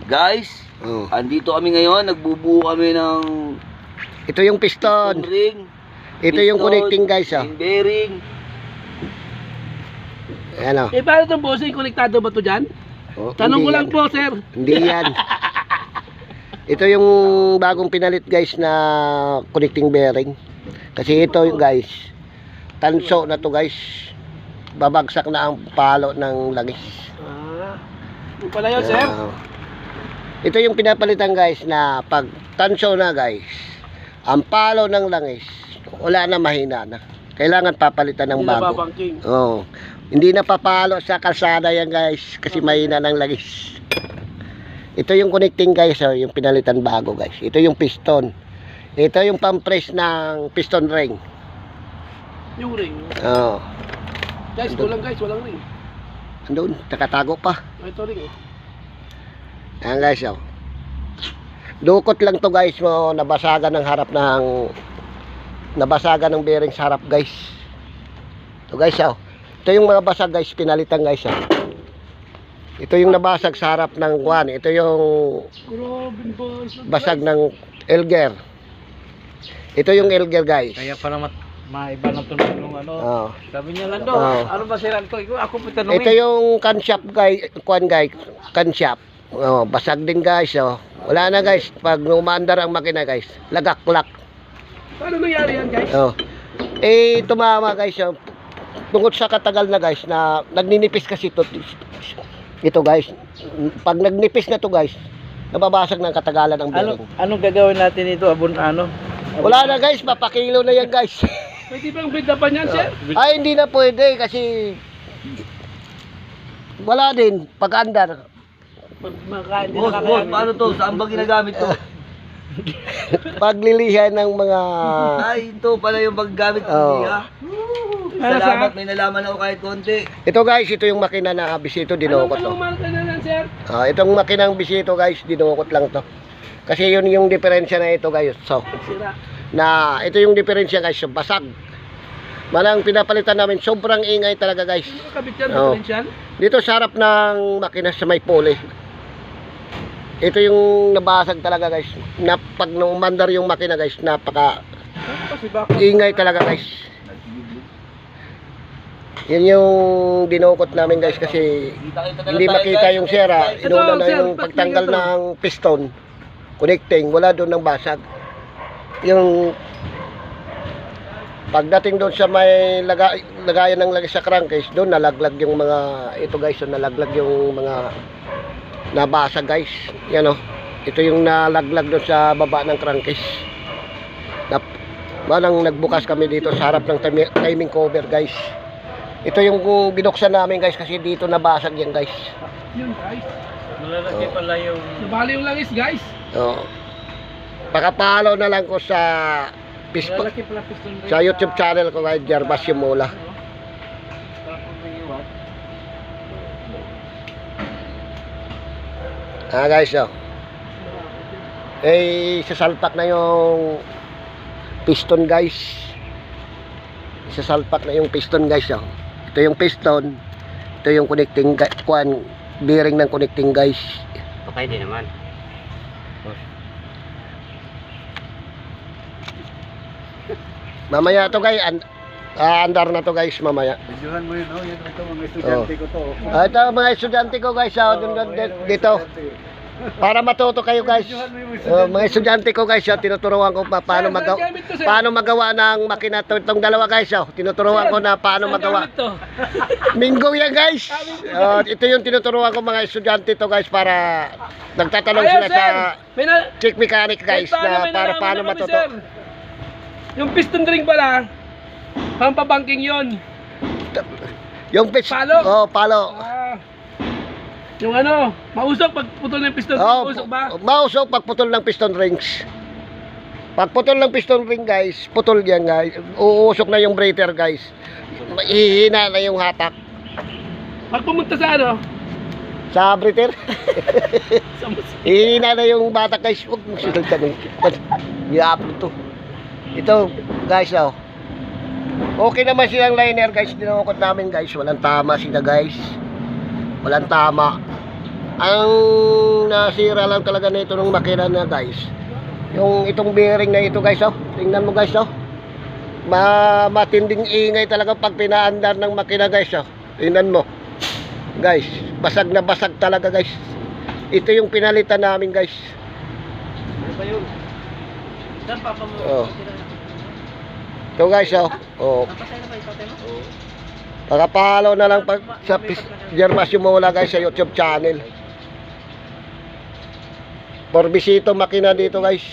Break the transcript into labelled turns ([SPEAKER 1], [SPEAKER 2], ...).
[SPEAKER 1] Guys, andito kami ngayon, nagbubuo kami ng
[SPEAKER 2] Ito yung piston.
[SPEAKER 1] ring.
[SPEAKER 2] Ito yung connecting guys,
[SPEAKER 1] Main bearing.
[SPEAKER 2] Ayan,
[SPEAKER 3] Eh, paano itong bossing? Konektado ba ito dyan? Tanong ko lang po, sir.
[SPEAKER 2] Hindi yan. Ito yung bagong pinalit guys na connecting bearing. Kasi ito guys, tanso na to guys. Babagsak na ang palo ng langis.
[SPEAKER 3] Yung pala yun, sir.
[SPEAKER 2] Ito yung pinapalitan guys na pag tanso na guys, ang palo ng langis, wala na, mahina na. Kailangan papalitan ng
[SPEAKER 3] Hindi na
[SPEAKER 2] bago.
[SPEAKER 3] babangking.
[SPEAKER 2] Oo. Hindi na papalo sa kalsada yan guys kasi mahina ng langis. Ito yung connecting guys, yung pinalitan bago guys. Ito yung piston. Ito yung pampress ng piston ring.
[SPEAKER 3] Yung ring.
[SPEAKER 2] Oo.
[SPEAKER 3] Guys, kulang guys, walang ring.
[SPEAKER 2] Andun, nakatago pa.
[SPEAKER 3] Ito ring.
[SPEAKER 2] Ayan guys, dukot lang to guys, nabasagan ng harap nabasagan ng bearing sa harap guys. Ito guys, ito yung mga basag guys, pinalitan guys. Ito yung nabasag sa harap ng kwan. Ito yung basag ng Elger. Ito yung Elger guys.
[SPEAKER 4] Kaya para maiba na tunog nung ano. Sabi niya lang ano ba sila ito? Ako po tanungin.
[SPEAKER 2] Ito yung camshaft guys, kwan guys, camshaft. Basag din guys. Wala na guys, pag umandar ang makina guys, lagaklak.
[SPEAKER 3] Paano nangyari yan, guys?
[SPEAKER 2] Tumama guys. Tungkol sa katagal na guys, na nagninipis kasi ito guys. Pag nagnipis na to guys, nababasag ng katagalan ng bearing.
[SPEAKER 4] Anong gagawin natin ito?
[SPEAKER 2] Wala na guys, mapakilo na yan guys.
[SPEAKER 3] Pwede bang build-upan yan, sir?
[SPEAKER 2] Ay, hindi na pwede kasi wala din pag-andar.
[SPEAKER 1] Boss, paano to? Saan ba ginagamit to?
[SPEAKER 2] Paglilihan ng mga
[SPEAKER 1] Ay, ito pala yung paggamit ko niya. Salamat, may nalaman ako kahit konti.
[SPEAKER 2] Ito guys, ito yung makina na bisito, dinukot to.
[SPEAKER 3] Anong marka na lang, sir?
[SPEAKER 2] Itong makinang bisito guys, dinukot lang to. Kasi yun yung diferensya na ito guys. So,
[SPEAKER 3] Sira.
[SPEAKER 2] ito yung diferensya guys, yung basag. Manang pinapalitan namin, sobrang ingay talaga guys.
[SPEAKER 3] Ano kabit yan? Differential?
[SPEAKER 2] Dito sa harap ng makina sa may pole. Ito yung nabasag talaga guys. Pag umandar yung makina guys, napaka ingay talaga guys. Yan yung dinukot namin guys kasi hindi makita yung sera. Inuna na yung pagtanggal ng piston connecting, wala doon ng basag. Yung pagdating doon sa may lagayan ng lagay sa crankcase, doon nalaglag yung mga ito guys, nalaglag yung mga nabasag guys. Yan ito yung nalaglag doon sa baba ng crankcase. Manang nagbukas kami dito sa harap ng timing cover guys. Ito yung binuksan namin guys kasi dito nabasag yan guys.
[SPEAKER 3] Yun, guys.
[SPEAKER 4] Malalaki pala yung
[SPEAKER 3] Nabali yung langis, guys.
[SPEAKER 2] Pakapalo na lang ko sa
[SPEAKER 4] malalaki pala piston ring.
[SPEAKER 2] sa YouTube channel ko kay Jarbas Simula. Guys, sasalpak na yung piston guys. Sasalpak na yung piston guys. Ito yung piston. Ito yung connecting bearing ng connecting guys.
[SPEAKER 4] Okay din naman.
[SPEAKER 2] Mamaya to guys, andar na to guys mamaya.
[SPEAKER 4] Videohan mo yun, yan ito mga estudyante ko to.
[SPEAKER 2] Ito mga estudyante ko guys, dito. Para matuto kayo guys. Mga estudyante ko guys, tinuturuan ko paano magawa ng makina to. Itong dalawa guys, tinuturuan ko na paano magawa. Minggo yan guys. Ito yung tinuturuan ko mga estudyante to guys para nagtatanong sila sa check mechanic guys na para paano matuto.
[SPEAKER 3] Yung piston ring pala, pampabangking yun.
[SPEAKER 2] Yung
[SPEAKER 3] Palo?
[SPEAKER 2] Palo.
[SPEAKER 3] Yung mausok pag putol ng piston, mausok ba?
[SPEAKER 2] Mausok pag putol ng piston rings. Pag putol ng piston ring guys, putol yan guys. Uusok na yung breather guys. Ihina na yung hatak.
[SPEAKER 3] Pag pumunta sa
[SPEAKER 2] Sa breather. Ihina na yung batak guys. Huwag mong sinagtan. I-upload to. Ito guys, okay naman silang liner guys. Dinukot namin guys. Walang tama sila guys. Walang tama. Ang ang nasira lang talaga nito ng makina na guys. Yung itong bearing na ito guys, oh. Tingnan mo guys, oh. Matinding ingay talaga pag pinaandar ng makina guys, oh. Tingnan mo. Guys, basag na basag talaga guys. Ito yung pinalitan namin guys.
[SPEAKER 4] Ano ba yun? Saan papa mo?
[SPEAKER 2] Oh. Ito guys, oh. Oh.
[SPEAKER 4] Napatay na ba ipatay mo?
[SPEAKER 2] Pakapalo na lang sa Germasio Mola guys sa YouTube channel. Porbisito makina dito guys.